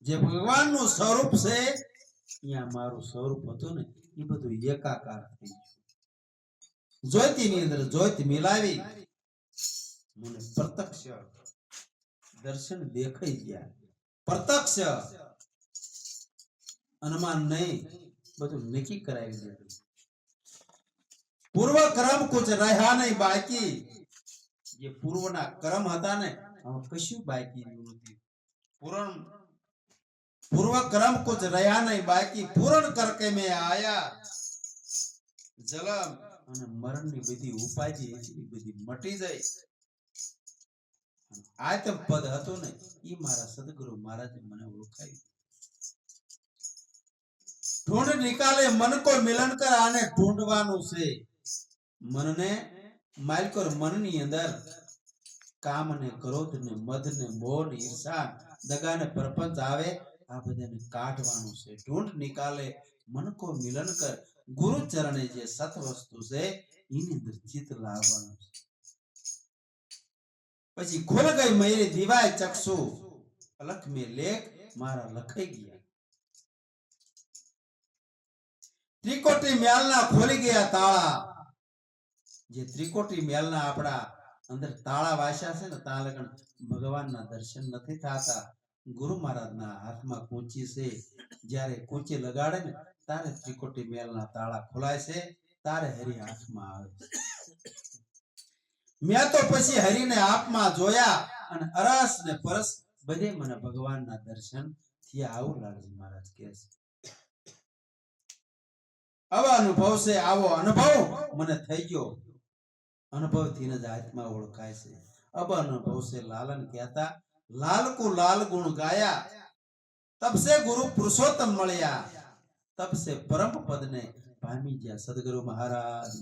જે ભગવાનનું સ્વરૂપ છે અહીંયા મારું સ્વરૂપ હતું ને એ બધું એકાકાર થઈ ગયું. જ્યોતિની અંદર જ્યોતિ મિલાવી મને પ્રત્યક્ષ દર્શન દેખાઈ ગયા. પ્રત્યક્ષ અનુમાન નહીં, બધું નક્કી કરાવી દીધું. પૂર્વ કર્મ કુછ રહ્યા નહીં બાકી. જે પૂર્વના કર્મ હતા ને આમાં કશું બાકી નથી. પૂર્વ કર્મ કુછ રહ્યા નહીં બાકી. પૂર્ણ કરકે મેં આયા. જલમ અને મરણની બધી ઉપાધિ એટલી બધી મટી જાય. આત્મ પદ હતું ને એ મારા સદગુરુ મહારાજે મને ઓળખાવ્યું. ઢૂંઢ નિકાલે મન કો મિલન કર. આને ઢૂંઢવાનું છે. મનને માલકોર મનની અંદર કામ ને ક્રોધ ને મદ ને મોહ ને ઈર્ષા દગા ને પરપંચ આવે આ બધાને કાઢવાનું છે. ઢૂંઢ નિકાલે મન કો મિલન કર. ગુરુ ચરણે જે સત વસ્તુ છે એની અંદર ચિત્ત લાવવાનું છે. પછી ખુલ ગઈ મેરી દિવાય ચક્ષુ. અલખ મે લેખ મારા લખાઈ ગયા. ત્રિકોટી મેલના ખોલી ગયા તાળા. જે ત્રિકોટી મેલના આપણા અંદર તાળા વાસ્યા છે ને ત્યાં લગન ભગવાનના દર્શન નથી થતા. ગુરુ મહારાજના હાથમાં કૂંચી છે. જ્યારે કૂંચી લગાડે ને તારે ત્રિકોટી મેલના તાળા ખોલાય છે. તારે હરિ હાથમાં આવે છે. મેં તો પછી હરિને આપમાં જોયા અને અરસ ને પરસ બધે મને ભગવાનના દર્શન થયા. આવું લાલજી મહારાજ કહે છે. આવા અનુભવ છે. આવો અનુભવ મને થઈ ગયો. અનુભવ થી જ આત્મા ઓળખાય છે. અબ અનુભવ છે. લાલન કહેતા લાલ કો લાલ ગુણ ગાયા. તબ સે ગુરુ પુરુષોત્તમ મળ્યા. તબ સે પરમ પદ ને પામી ગયા સદગુરુ મહારાજ.